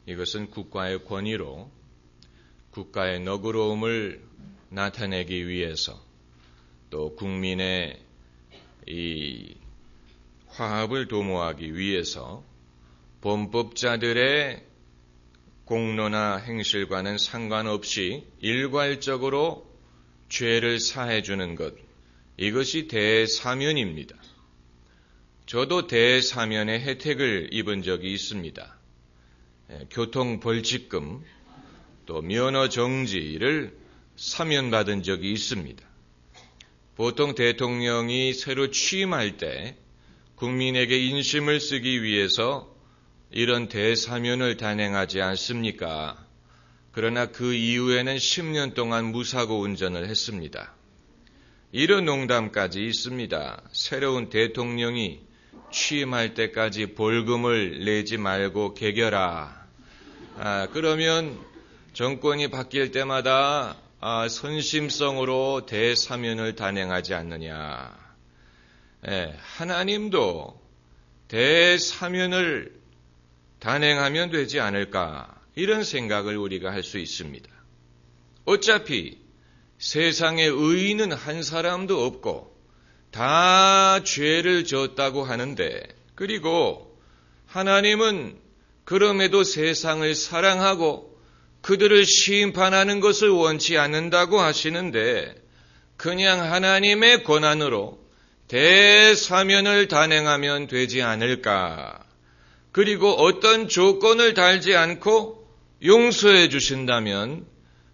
이것은 국가의 권위로 국가의 너그러움을 나타내기 위해서 또 국민의 이 화합을 도모하기 위해서 범법자들의 공로나 행실과는 상관없이 일괄적으로 죄를 사해주는 것, 이것이 대사면입니다. 저도 대사면의 혜택을 입은 적이 있습니다. 교통벌칙금, 또 면허정지를 사면받은 적이 있습니다. 보통 대통령이 새로 취임할 때 국민에게 인심을 쓰기 위해서 이런 대사면을 단행하지 않습니까? 그러나 그 이후에는 10년 동안 무사고 운전을 했습니다. 이런 농담까지 있습니다. 새로운 대통령이 취임할 때까지 벌금을 내지 말고 개겨라. 그러면 정권이 바뀔 때마다 선심성으로 대사면을 단행하지 않느냐. 하나님도 대사면을 단행하면 되지 않을까, 이런 생각을 우리가 할 수 있습니다. 어차피 세상에 의인은 한 사람도 없고 다 죄를 졌다고 하는데, 그리고 하나님은 그럼에도 세상을 사랑하고 그들을 심판하는 것을 원치 않는다고 하시는데, 그냥 하나님의 권한으로 대사면을 단행하면 되지 않을까. 그리고 어떤 조건을 달지 않고 용서해 주신다면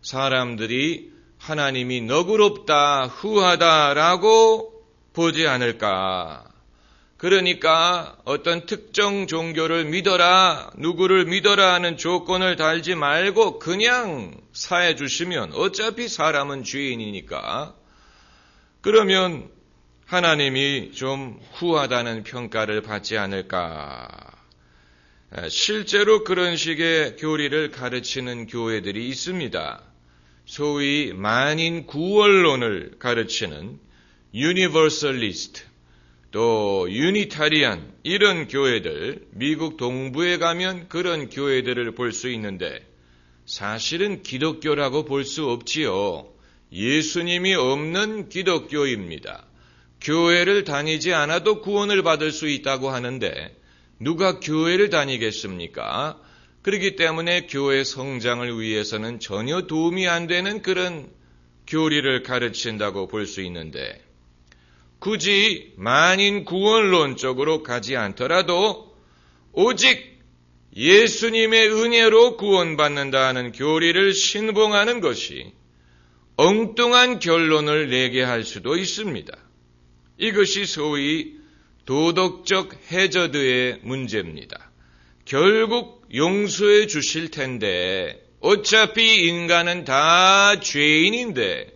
사람들이 하나님이 너그럽다, 후하다라고 보지 않을까. 그러니까 어떤 특정 종교를 믿어라, 누구를 믿어라 하는 조건을 달지 말고 그냥 사해 주시면, 어차피 사람은 죄인이니까, 그러면 하나님이 좀 후하다는 평가를 받지 않을까. 실제로 그런 식의 교리를 가르치는 교회들이 있습니다. 소위 만인 구원론을 가르치는 유니버설리스트, 또 유니타리안, 이런 교회들, 미국 동부에 가면 그런 교회들을 볼 수 있는데, 사실은 기독교라고 볼 수 없지요. 예수님이 없는 기독교입니다. 교회를 다니지 않아도 구원을 받을 수 있다고 하는데 누가 교회를 다니겠습니까? 그렇기 때문에 교회 성장을 위해서는 전혀 도움이 안 되는 그런 교리를 가르친다고 볼 수 있는데, 굳이 만인 구원론적으로 가지 않더라도 오직 예수님의 은혜로 구원받는다는 교리를 신봉하는 것이 엉뚱한 결론을 내게 할 수도 있습니다. 이것이 소위 도덕적 해저드의 문제입니다. 결국 용서해 주실 텐데, 어차피 인간은 다 죄인인데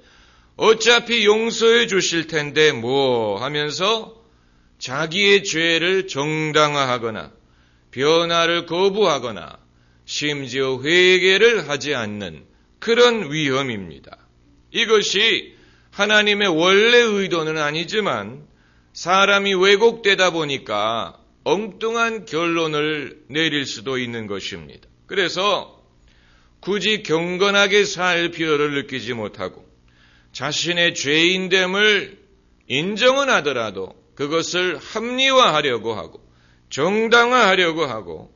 어차피 용서해 주실 텐데 뭐 하면서 자기의 죄를 정당화하거나 변화를 거부하거나 심지어 회개를 하지 않는 그런 위험입니다. 이것이 하나님의 원래 의도는 아니지만 사람이 왜곡되다 보니까 엉뚱한 결론을 내릴 수도 있는 것입니다. 그래서 굳이 경건하게 살 필요를 느끼지 못하고 자신의 죄인됨을 인정은 하더라도 그것을 합리화하려고 하고 정당화하려고 하고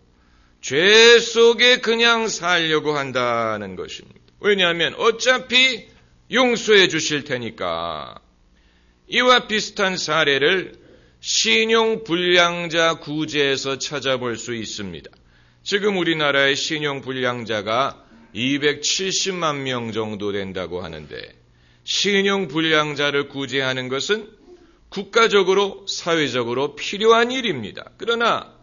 죄 속에 그냥 살려고 한다는 것입니다. 왜냐하면 어차피 용서해 주실 테니까. 이와 비슷한 사례를 신용불량자 구제에서 찾아볼 수 있습니다. 지금 우리나라의 신용불량자가 270만 명 정도 된다고 하는데, 신용불량자를 구제하는 것은 국가적으로 사회적으로 필요한 일입니다. 그러나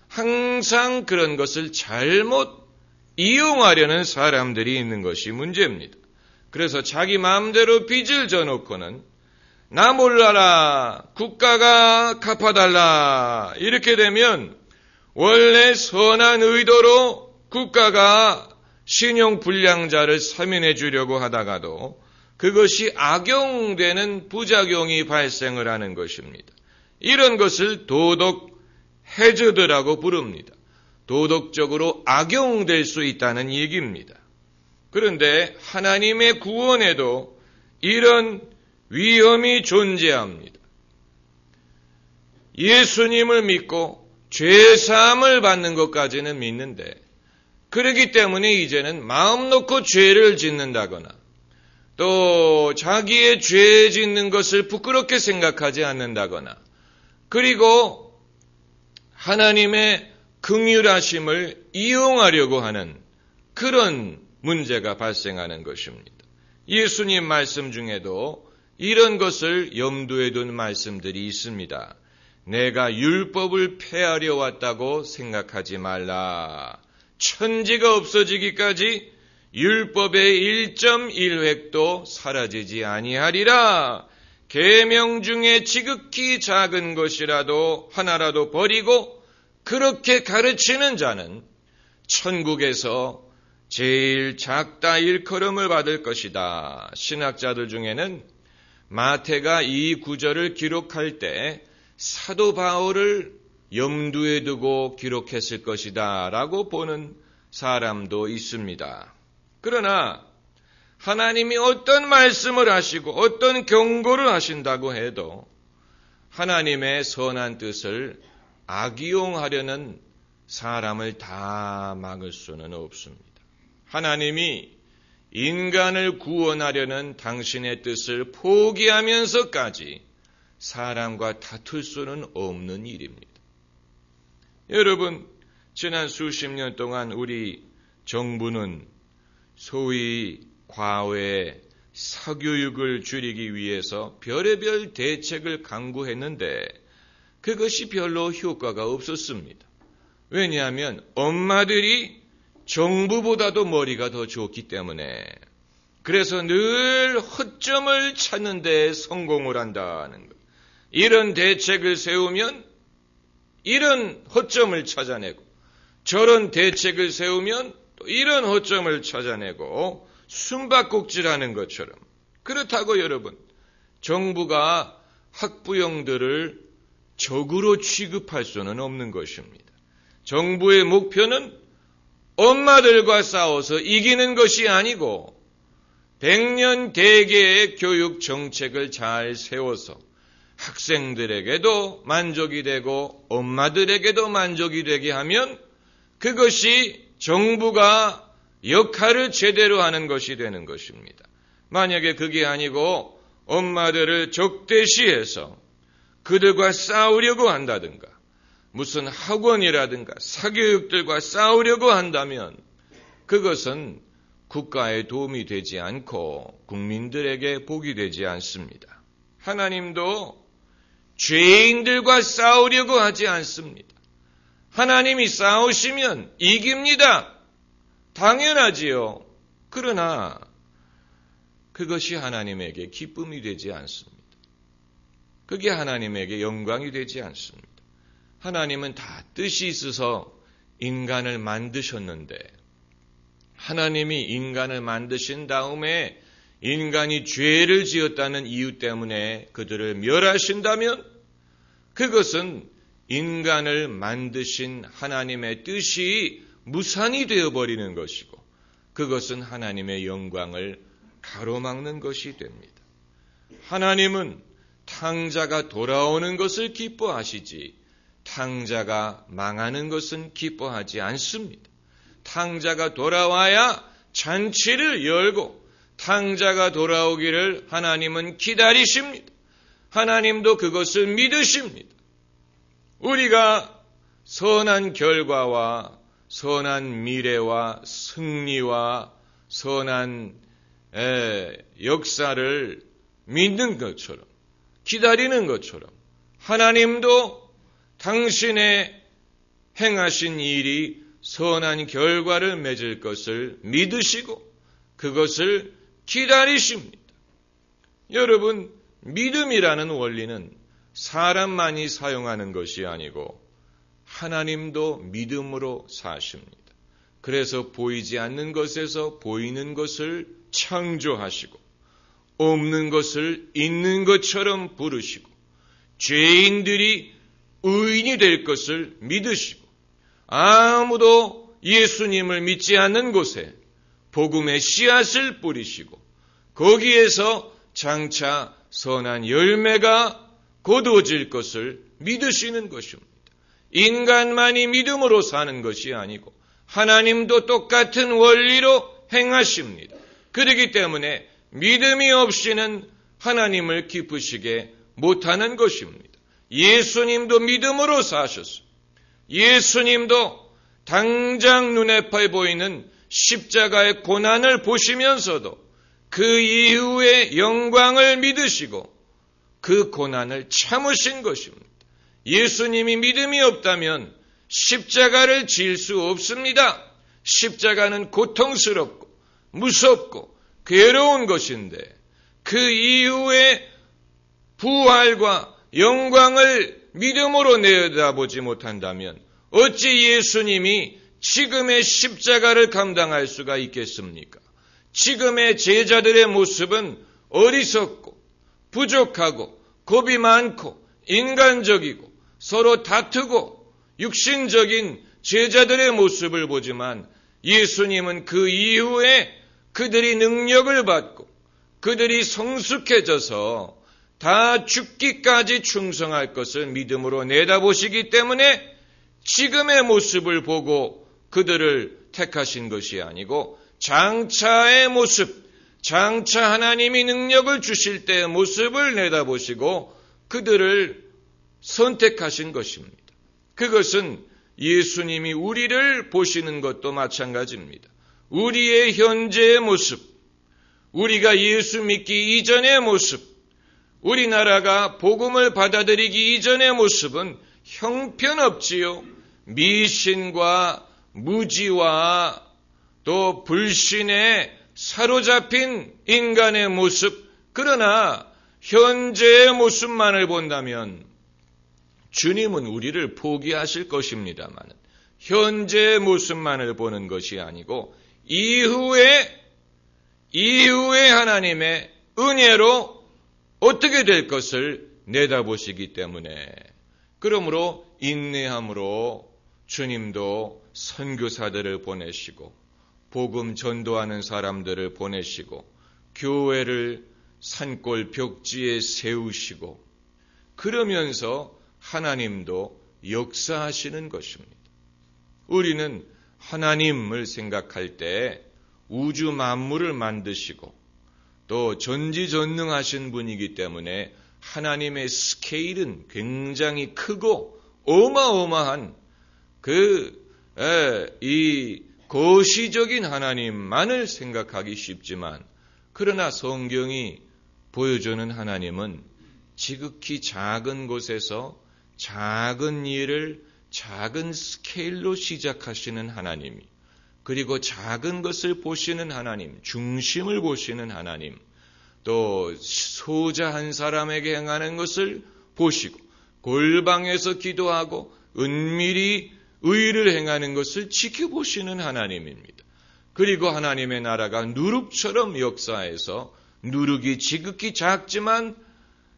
항상 그런 것을 잘못 이용하려는 사람들이 있는 것이 문제입니다. 그래서 자기 마음대로 빚을 져놓고는 나 몰라라, 국가가 갚아달라, 이렇게 되면 원래 선한 의도로 국가가 신용불량자를 사면해 주려고 하다가도 그것이 악용되는 부작용이 발생을 하는 것입니다. 이런 것을 도덕 해저드라고 부릅니다. 도덕적으로 악용될 수 있다는 얘기입니다. 그런데 하나님의 구원에도 이런 위험이 존재합니다. 예수님을 믿고 죄사함을 받는 것까지는 믿는데, 그렇기 때문에 이제는 마음 놓고 죄를 짓는다거나 또 자기의 죄 짓는 것을 부끄럽게 생각하지 않는다거나, 그리고 하나님의 긍휼하심을 이용하려고 하는 그런 문제가 발생하는 것입니다. 예수님 말씀 중에도 이런 것을 염두에 둔 말씀들이 있습니다. 내가 율법을 폐하려 왔다고 생각하지 말라. 천지가 없어지기까지 율법의 1.1획도 사라지지 아니하리라. 계명 중에 지극히 작은 것이라도 하나라도 버리고 그렇게 가르치는 자는 천국에서 제일 작다 일컬음을 받을 것이다. 신학자들 중에는 마태가 이 구절을 기록할 때 사도 바울을 염두에 두고 기록했을 것이다 라고 보는 사람도 있습니다. 그러나 하나님이 어떤 말씀을 하시고 어떤 경고를 하신다고 해도 하나님의 선한 뜻을 악이용하려는 사람을 다 막을 수는 없습니다. 하나님이 인간을 구원하려는 당신의 뜻을 포기하면서까지 사람과 다툴 수는 없는 일입니다. 여러분, 지난 수십 년 동안 우리 정부는 소위 과외 사교육을 줄이기 위해서 별의별 대책을 강구했는데 그것이 별로 효과가 없었습니다. 왜냐하면 엄마들이 정부보다도 머리가 더 좋기 때문에, 그래서 늘 허점을 찾는 데 성공을 한다는 것. 이런 대책을 세우면 이런 허점을 찾아내고, 저런 대책을 세우면 또 이런 허점을 찾아내고 숨바꼭질하는 것처럼. 그렇다고 여러분, 정부가 학부형들을 적으로 취급할 수는 없는 것입니다. 정부의 목표는 엄마들과 싸워서 이기는 것이 아니고 100년 대계의 교육 정책을 잘 세워서 학생들에게도 만족이 되고 엄마들에게도 만족이 되게 하면 그것이 정부가 역할을 제대로 하는 것이 되는 것입니다. 만약에 그게 아니고 엄마들을 적대시해서 그들과 싸우려고 한다든가 무슨 학원이라든가 사교육들과 싸우려고 한다면 그것은 국가에 도움이 되지 않고 국민들에게 복이 되지 않습니다. 하나님도 죄인들과 싸우려고 하지 않습니다. 하나님이 싸우시면 이깁니다. 당연하지요. 그러나 그것이 하나님에게 기쁨이 되지 않습니다. 그게 하나님에게 영광이 되지 않습니다. 하나님은 다 뜻이 있어서 인간을 만드셨는데, 하나님이 인간을 만드신 다음에 인간이 죄를 지었다는 이유 때문에 그들을 멸하신다면 그것은 인간을 만드신 하나님의 뜻이 무산이 되어버리는 것이고, 그것은 하나님의 영광을 가로막는 것이 됩니다. 하나님은 탕자가 돌아오는 것을 기뻐하시지 탕자가 망하는 것은 기뻐하지 않습니다. 탕자가 돌아와야 잔치를 열고 탕자가 돌아오기를 하나님은 기다리십니다. 하나님도 그것을 믿으십니다. 우리가 선한 결과와 선한 미래와 승리와 선한 역사를 믿는 것처럼, 기다리는 것처럼 하나님도 당신의 행하신 일이 선한 결과를 맺을 것을 믿으시고 그것을 기다리십니다. 여러분, 믿음이라는 원리는 사람만이 사용하는 것이 아니고 하나님도 믿음으로 사십니다. 그래서 보이지 않는 것에서 보이는 것을 창조하시고 없는 것을 있는 것처럼 부르시고 죄인들이 의인이 될 것을 믿으시고 아무도 예수님을 믿지 않는 곳에 복음의 씨앗을 뿌리시고 거기에서 장차 선한 열매가 거두어질 것을 믿으시는 것입니다. 인간만이 믿음으로 사는 것이 아니고 하나님도 똑같은 원리로 행하십니다. 그렇기 때문에 믿음이 없이는 하나님을 기쁘시게 못하는 것입니다. 예수님도 믿음으로 사셨어요. 예수님도 당장 눈에 보이는 십자가의 고난을 보시면서도 그 이후의 영광을 믿으시고 그 고난을 참으신 것입니다. 예수님이 믿음이 없다면 십자가를 질 수 없습니다. 십자가는 고통스럽고 무섭고 괴로운 것인데 그 이후의 부활과 영광을 믿음으로 내다보지 못한다면 어찌 예수님이 지금의 십자가를 감당할 수가 있겠습니까? 지금의 제자들의 모습은 어리석고 부족하고 겁이 많고 인간적이고 서로 다투고 육신적인 제자들의 모습을 보지만 예수님은 그 이후에 그들이 능력을 받고 그들이 성숙해져서 다 죽기까지 충성할 것을 믿음으로 내다보시기 때문에 지금의 모습을 보고 그들을 택하신 것이 아니고 장차의 모습, 장차 하나님이 능력을 주실 때의 모습을 내다보시고 그들을 선택하신 것입니다. 그것은 예수님이 우리를 보시는 것도 마찬가지입니다. 우리의 현재의 모습, 우리가 예수 믿기 이전의 모습, 우리나라가 복음을 받아들이기 이전의 모습은 형편없지요. 미신과 무지와 또 불신에 사로잡힌 인간의 모습, 그러나 현재의 모습만을 본다면 주님은 우리를 포기하실 것입니다만 현재의 모습만을 보는 것이 아니고 이후에 하나님의 은혜로 어떻게 될 것을 내다보시기 때문에 그러므로 인내함으로 주님도 선교사들을 보내시고 복음 전도하는 사람들을 보내시고 교회를 산골 벽지에 세우시고 그러면서 하나님도 역사하시는 것입니다. 우리는 하나님을 생각할 때 우주 만물을 만드시고 또 전지전능하신 분이기 때문에 하나님의 스케일은 굉장히 크고 어마어마한 이 거시적인 하나님만을 생각하기 쉽지만 그러나 성경이 보여주는 하나님은 지극히 작은 곳에서 작은 일을 작은 스케일로 시작하시는 하나님이 그리고 작은 것을 보시는 하나님, 중심을 보시는 하나님, 또 소자 한 사람에게 행하는 것을 보시고 골방에서 기도하고 은밀히 의를 행하는 것을 지켜보시는 하나님입니다. 그리고 하나님의 나라가 누룩처럼 역사해서 누룩이 지극히 작지만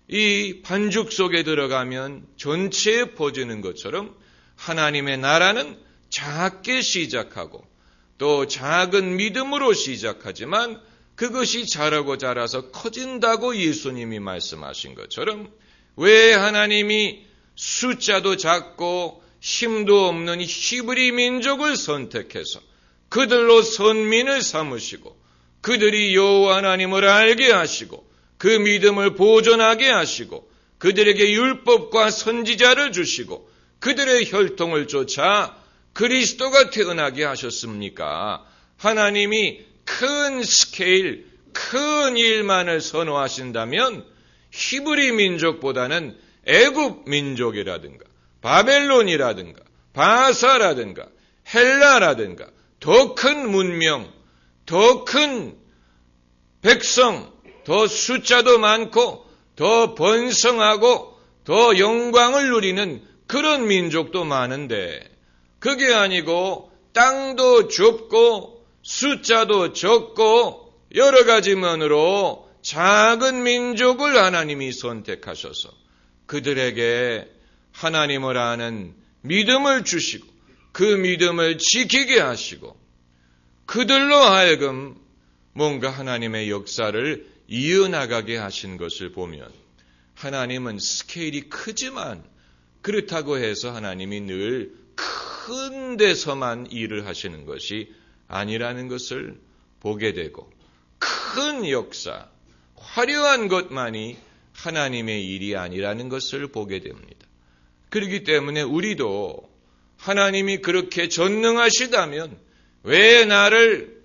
이 반죽 속에 들어가면 전체에 퍼지는 것처럼 하나님의 나라는 작게 시작하고 또 작은 믿음으로 시작하지만 그것이 자라고 자라서 커진다고 예수님이 말씀하신 것처럼 왜 하나님이 숫자도 작고 힘도 없는 히브리 민족을 선택해서 그들로 선민을 삼으시고 그들이 여호와 하나님을 알게 하시고 그 믿음을 보존하게 하시고 그들에게 율법과 선지자를 주시고 그들의 혈통을 쫓아 그리스도가 태어나게 하셨습니까? 하나님이 큰 스케일, 큰 일만을 선호하신다면 히브리 민족보다는 애굽 민족이라든가 바벨론이라든가 바사라든가 헬라라든가 더 큰 문명, 더 큰 백성, 더 숫자도 많고 더 번성하고 더 영광을 누리는 그런 민족도 많은데 그게 아니고 땅도 좁고 숫자도 적고 여러 가지 면으로 작은 민족을 하나님이 선택하셔서 그들에게 하나님을 아는 믿음을 주시고 그 믿음을 지키게 하시고 그들로 하여금 뭔가 하나님의 역사를 이어나가게 하신 것을 보면 하나님은 스케일이 크지만 그렇다고 해서 하나님이 늘 큰 데서만 일을 하시는 것이 아니라는 것을 보게 되고 큰 역사, 화려한 것만이 하나님의 일이 아니라는 것을 보게 됩니다. 그렇기 때문에 우리도 하나님이 그렇게 전능하시다면 왜 나를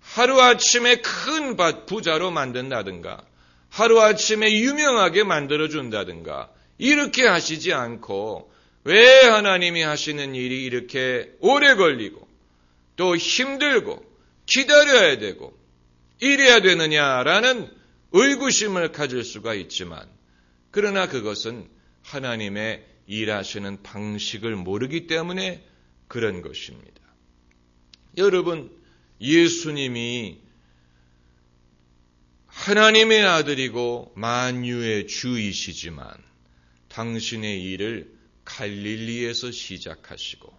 하루아침에 큰 부자로 만든다든가 하루아침에 유명하게 만들어준다든가 이렇게 하시지 않고 왜 하나님이 하시는 일이 이렇게 오래 걸리고 또 힘들고 기다려야 되고 이래야 되느냐라는 의구심을 가질 수가 있지만 그러나 그것은 하나님의 일하시는 방식을 모르기 때문에 그런 것입니다. 여러분, 예수님이 하나님의 아들이고 만유의 주이시지만 당신의 일을 갈릴리에서 시작하시고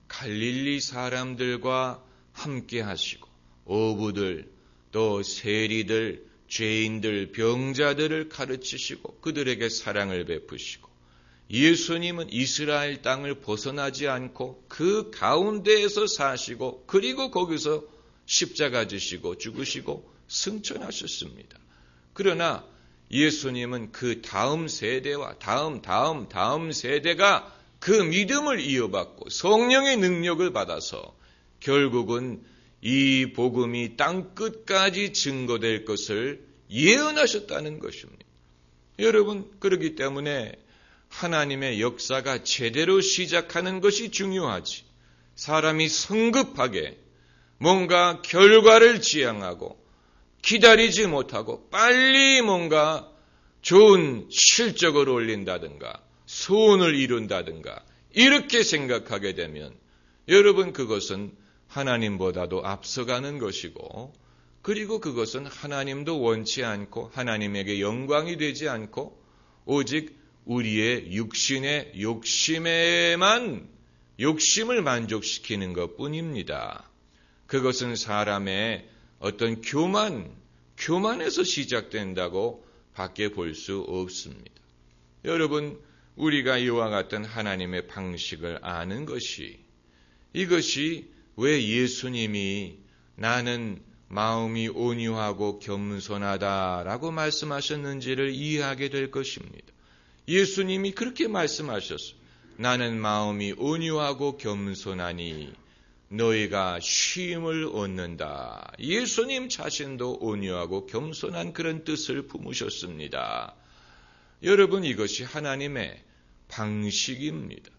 갈릴리 사람들과 함께 하시고 어부들 또 세리들 죄인들 병자들을 가르치시고 그들에게 사랑을 베푸시고 예수님은 이스라엘 땅을 벗어나지 않고 그 가운데에서 사시고 그리고 거기서 십자가 지시고 죽으시고 승천하셨습니다. 그러나 예수님은 그 다음 세대와 다음 세대가 그 믿음을 이어받고 성령의 능력을 받아서 결국은 이 복음이 땅끝까지 증거될 것을 예언하셨다는 것입니다. 여러분, 그렇기 때문에 하나님의 역사가 제대로 시작하는 것이 중요하지. 사람이 성급하게 뭔가 결과를 지향하고 기다리지 못하고 빨리 뭔가 좋은 실적을 올린다든가 소원을 이룬다든가 이렇게 생각하게 되면 여러분 그것은 하나님보다도 앞서가는 것이고 그리고 그것은 하나님도 원치 않고 하나님에게 영광이 되지 않고 오직 우리의 육신의 욕심을 만족시키는 것뿐입니다. 그것은 사람의 어떤 교만에서 시작된다고 밖에 볼 수 없습니다. 여러분, 우리가 이와 같은 하나님의 방식을 아는 것이 이것이 왜 예수님이 나는 마음이 온유하고 겸손하다라고 말씀하셨는지를 이해하게 될 것입니다. 예수님이 그렇게 말씀하셨어요. 나는 마음이 온유하고 겸손하니 너희가 쉼을 얻는다. 예수님 자신도 온유하고 겸손한 그런 뜻을 품으셨습니다. 여러분, 이것이 하나님의 방식입니다.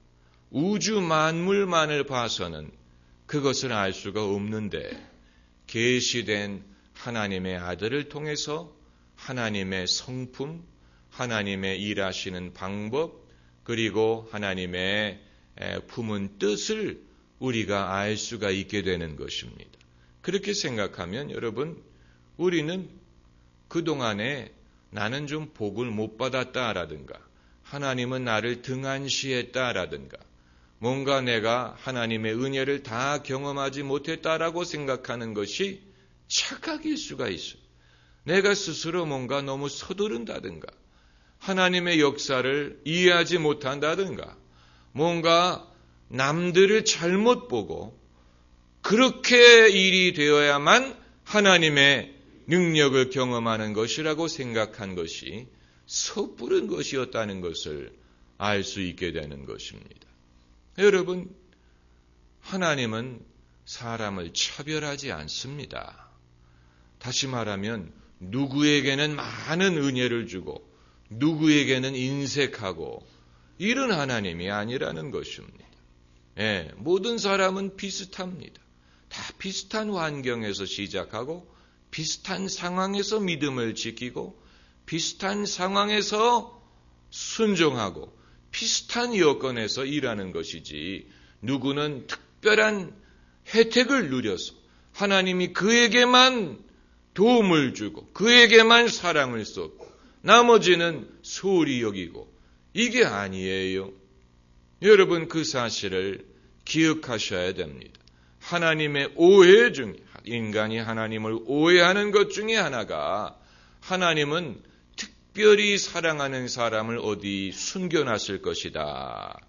우주 만물만을 봐서는 그것을 알 수가 없는데 계시된 하나님의 아들을 통해서 하나님의 성품, 하나님의 일하시는 방법, 그리고 하나님의 품은 뜻을 우리가 알 수가 있게 되는 것입니다. 그렇게 생각하면 여러분, 우리는 그동안에 나는 좀 복을 못 받았다라든가 하나님은 나를 등한시했다라든가 뭔가 내가 하나님의 은혜를 다 경험하지 못했다라고 생각하는 것이 착각일 수가 있어요. 내가 스스로 뭔가 너무 서두른다든가 하나님의 역사를 이해하지 못한다든가 뭔가 남들을 잘못 보고 그렇게 일이 되어야만 하나님의 능력을 경험하는 것이라고 생각한 것이 섣부른 것이었다는 것을 알 수 있게 되는 것입니다. 여러분, 하나님은 사람을 차별하지 않습니다. 다시 말하면 누구에게는 많은 은혜를 주고 누구에게는 인색하고 이런 하나님이 아니라는 것입니다. 모든 사람은 비슷합니다. 다 비슷한 환경에서 시작하고 비슷한 상황에서 믿음을 지키고 비슷한 상황에서 순종하고 비슷한 여건에서 일하는 것이지 누구는 특별한 혜택을 누려서 하나님이 그에게만 도움을 주고 그에게만 사랑을 쏟고 나머지는 소홀히 여기고 이게 아니에요. 여러분, 그 사실을 기억하셔야 됩니다. 하나님의 오해 중에, 인간이 하나님을 오해하는 것 중에 하나가 하나님은 특별히 사랑하는 사람을 어디 숨겨놨을 것이다.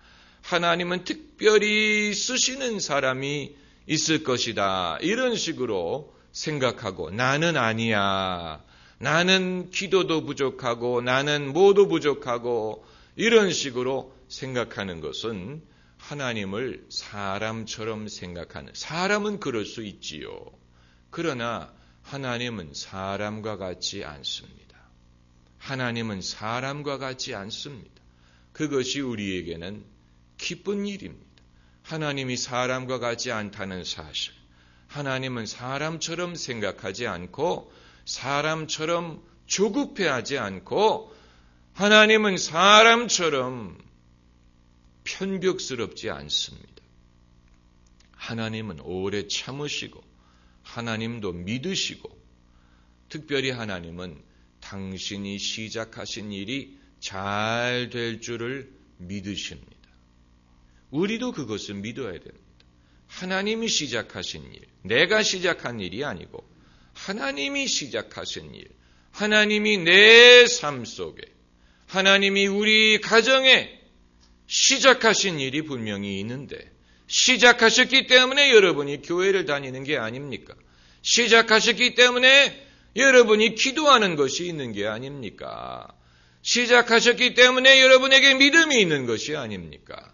하나님은 특별히 쓰시는 사람이 있을 것이다. 이런 식으로 생각하고 나는 아니야. 나는 기도도 부족하고 나는 뭐도 부족하고 이런 식으로 생각하는 것은 하나님을 사람처럼 생각하는, 사람은 그럴 수 있지요. 그러나 하나님은 사람과 같지 않습니다. 하나님은 사람과 같지 않습니다. 그것이 우리에게는 기쁜 일입니다. 하나님이 사람과 같지 않다는 사실. 하나님은 사람처럼 생각하지 않고 사람처럼 조급해하지 않고 하나님은 사람처럼 편벽스럽지 않습니다. 하나님은 오래 참으시고 하나님도 믿으시고 특별히 하나님은 당신이 시작하신 일이 잘 될 줄을 믿으십니다. 우리도 그것을 믿어야 됩니다. 하나님이 시작하신 일, 내가 시작한 일이 아니고 하나님이 시작하신 일, 하나님이 내 삶 속에, 하나님이 우리 가정에 시작하신 일이 분명히 있는데 시작하셨기 때문에 여러분이 교회를 다니는 게 아닙니까? 시작하셨기 때문에 여러분이 기도하는 것이 있는 게 아닙니까? 시작하셨기 때문에 여러분에게 믿음이 있는 것이 아닙니까?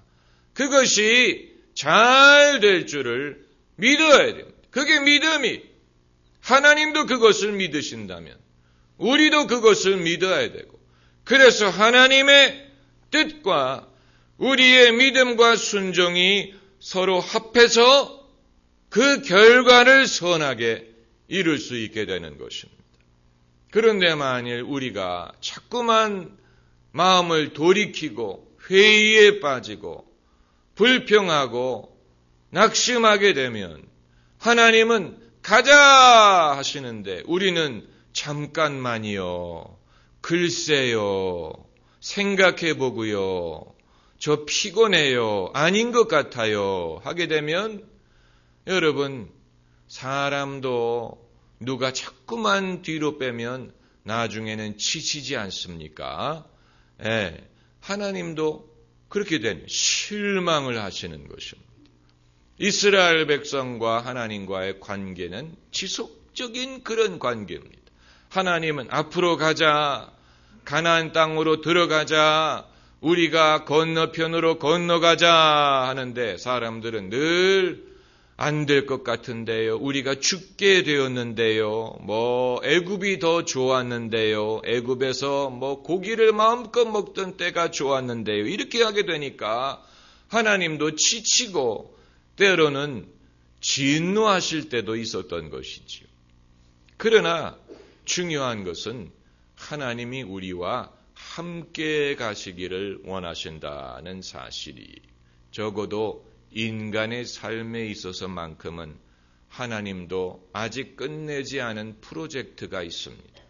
그것이 잘 될 줄을 믿어야 됩니다. 그게 믿음이, 하나님도 그것을 믿으신다면 우리도 그것을 믿어야 되고, 그래서 하나님의 뜻과 우리의 믿음과 순종이 서로 합해서 그 결과를 선하게 이룰 수 있게 되는 것입니다. 그런데 만일 우리가 자꾸만 마음을 돌이키고 회의에 빠지고 불평하고 낙심하게 되면 하나님은 가자 하시는데 우리는 잠깐만요, 글쎄요, 생각해보고요, 저 피곤해요, 아닌 것 같아요 하게 되면 여러분, 사람도 누가 자꾸만 뒤로 빼면 나중에는 지치지 않습니까? 예, 하나님도 그렇게 되면 실망을 하시는 것입니다. 이스라엘 백성과 하나님과의 관계는 지속적인 그런 관계입니다. 하나님은 앞으로 가자, 가나안 땅으로 들어가자, 우리가 건너편으로 건너가자 하는데 사람들은 늘 안 될 것 같은데요. 우리가 죽게 되었는데요. 애굽이 더 좋았는데요. 애굽에서 고기를 마음껏 먹던 때가 좋았는데요. 이렇게 하게 되니까 하나님도 지치고 때로는 진노하실 때도 있었던 것이지요. 그러나 중요한 것은 하나님이 우리와 함께 가시기를 원하신다는 사실이, 적어도 인간의 삶에 있어서만큼은 하나님도 아직 끝내지 않은 프로젝트가 있습니다.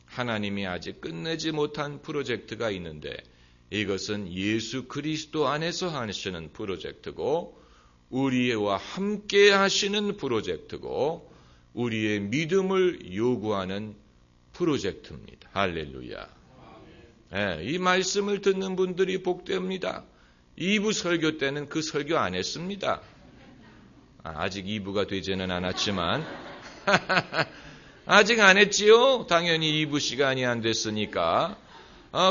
하나님이 아직 끝내지 못한 프로젝트가 있는데 이것은 예수 그리스도 안에서 하시는 프로젝트고 우리와 함께 하시는 프로젝트고 우리의 믿음을 요구하는 프로젝트입니다. 할렐루야. 네, 이 말씀을 듣는 분들이 복됩니다. 2부 설교 때는 그 설교 안 했습니다. 아직 2부가 되지는 않았지만 아직 안 했지요. 당연히 2부 시간이 안 됐으니까.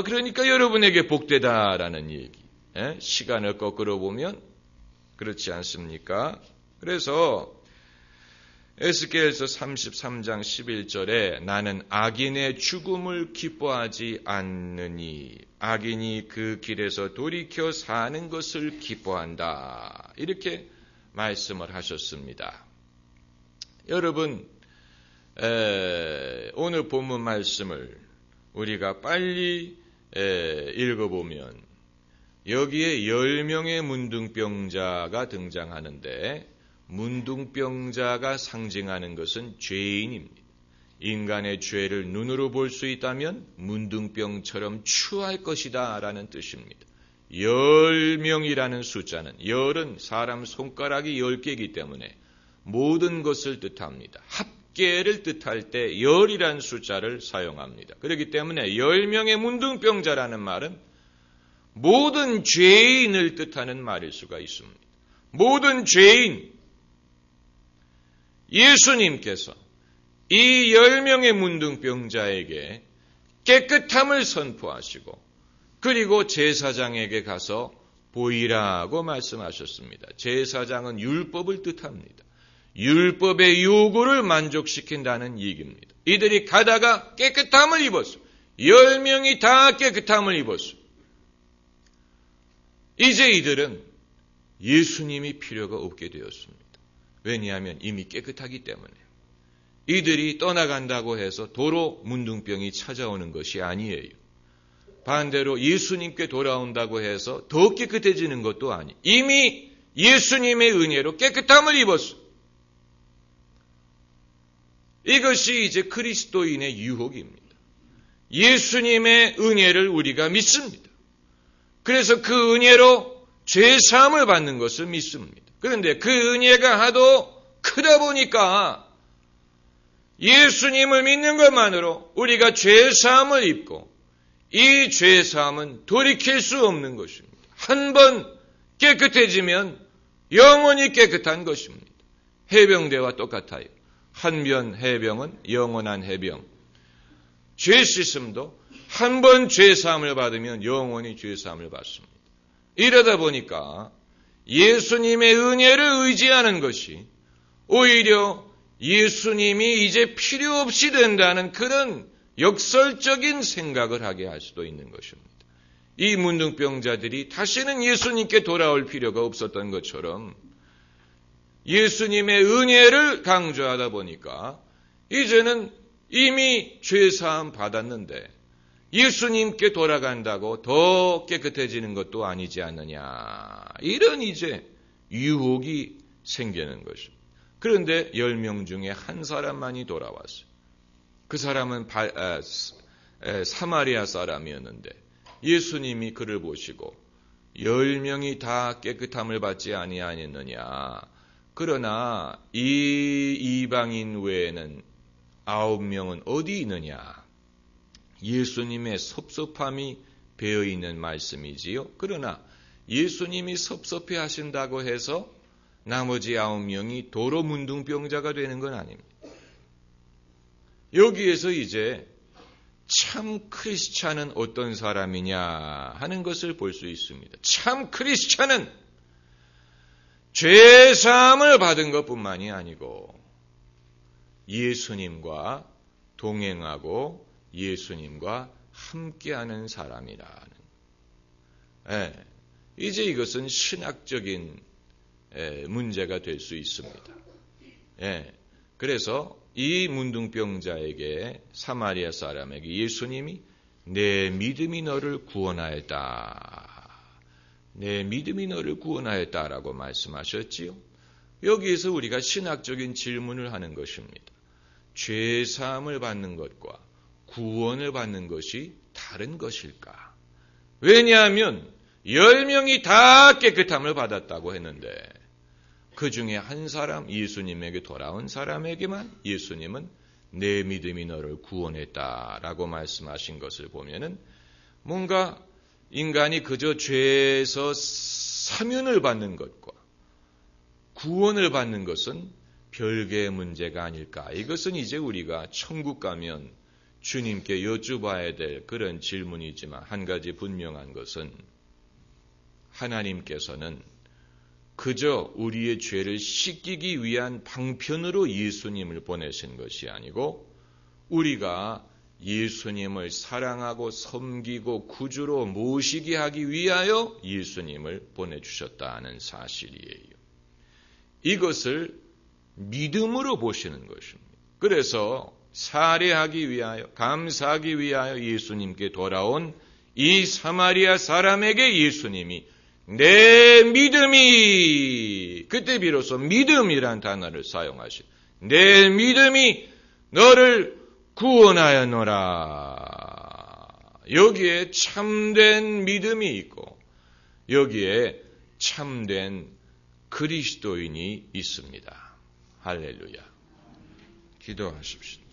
그러니까 여러분에게 복되다라는 얘기. 시간을 거꾸로 보면 그렇지 않습니까? 그래서 에스겔서 33장 11절에 나는 악인의 죽음을 기뻐하지 않느니 악인이 그 길에서 돌이켜 사는 것을 기뻐한다. 이렇게 말씀을 하셨습니다. 여러분, 오늘 본문 말씀을 우리가 빨리 읽어보면 여기에 10명의 문둥병자가 등장하는데 문둥병자가 상징하는 것은 죄인입니다. 인간의 죄를 눈으로 볼 수 있다면 문둥병처럼 추할 것이다 라는 뜻입니다. 10명이라는 숫자는, 열은 사람 손가락이 10개이기 때문에 모든 것을 뜻합니다. 합계를 뜻할 때 10이라는 숫자를 사용합니다. 그렇기 때문에 10명의 문둥병자라는 말은 모든 죄인을 뜻하는 말일 수가 있습니다. 모든 죄인, 예수님께서 이 10명의 문둥병자에게 깨끗함을 선포하시고 그리고 제사장에게 가서 보이라고 말씀하셨습니다. 제사장은 율법을 뜻합니다. 율법의 요구를 만족시킨다는 얘기입니다. 이들이 가다가 깨끗함을 입었어요. 10명이 다 깨끗함을 입었어요. 이제 이들은 예수님이 필요가 없게 되었습니다. 왜냐하면 이미 깨끗하기 때문에. 이들이 떠나간다고 해서 도로 문둥병이 찾아오는 것이 아니에요. 반대로 예수님께 돌아온다고 해서 더 깨끗해지는 것도 아니에요. 이미 예수님의 은혜로 깨끗함을 입었어요. 이것이 이제 그리스도인의 유혹입니다. 예수님의 은혜를 우리가 믿습니다. 그래서 그 은혜로 죄사함을 받는 것을 믿습니다. 그런데 그 은혜가 하도 크다 보니까 예수님을 믿는 것만으로 우리가 죄사함을 입고 이 죄사함은 돌이킬 수 없는 것입니다. 한 번 깨끗해지면 영원히 깨끗한 것입니다. 해병대와 똑같아요. 한변 해병은 영원한 해병. 죄 씻음도 한 번 죄사함을 받으면 영원히 죄사함을 받습니다. 이러다 보니까 예수님의 은혜를 의지하는 것이 오히려 예수님이 이제 필요 없이 된다는 그런 역설적인 생각을 하게 할 수도 있는 것입니다. 이 문둥병자들이 다시는 예수님께 돌아올 필요가 없었던 것처럼 예수님의 은혜를 강조하다 보니까 이제는 이미 죄사함 받았는데 예수님께 돌아간다고 더 깨끗해지는 것도 아니지 않느냐. 이런 이제 유혹이 생기는 것입니다. 그런데 10명 중에 한 사람만이 돌아왔어요. 그 사람은 사마리아 사람이었는데 예수님이 그를 보시고 10명이 다 깨끗함을 받지 아니하였느냐. 그러나 이 이방인 외에는 9명은 어디 있느냐. 예수님의 섭섭함이 배어있는 말씀이지요. 그러나 예수님이 섭섭해 하신다고 해서 나머지 9명이 도로 문둥병자가 되는 건 아닙니다. 여기에서 이제 참 크리스찬은 어떤 사람이냐 하는 것을 볼 수 있습니다. 참 크리스찬은 죄사함을 받은 것뿐만이 아니고 예수님과 동행하고 예수님과 함께하는 사람이라는. 이제 이것은 신학적인 문제가 될 수 있습니다. 그래서 이 문둥병자에게 사마리아 사람에게 예수님이 내 믿음이 너를 구원하였다. 내 믿음이 너를 구원하였다라고 말씀하셨지요. 여기에서 우리가 신학적인 질문을 하는 것입니다. 죄사함을 받는 것과 구원을 받는 것이 다른 것일까? 왜냐하면 10명이 다 깨끗함을 받았다고 했는데 그 중에 한 사람 예수님에게 돌아온 사람에게만 예수님은 내 믿음이 너를 구원했다라고 말씀하신 것을 보면은 뭔가 인간이 그저 죄에서 사면을 받는 것과 구원을 받는 것은 별개의 문제가 아닐까. 이것은 이제 우리가 천국 가면 주님께 여쭈봐야 될 그런 질문이지만 한 가지 분명한 것은 하나님께서는 그저 우리의 죄를 씻기기 위한 방편으로 예수님을 보내신 것이 아니고 우리가 예수님을 사랑하고 섬기고 구주로 모시게 하기 위하여 예수님을 보내주셨다는 사실이에요. 이것을 믿음으로 보시는 것입니다. 그래서 살해하기 위하여 감사하기 위하여 예수님께 돌아온 이 사마리아 사람에게 예수님이 내 믿음이 그때 비로소 믿음이란 단어를 사용하시 내 믿음이 너를 구원하였노라. 여기에 참된 믿음이 있고 여기에 참된 그리스도인이 있습니다. 할렐루야. 기도하십시오.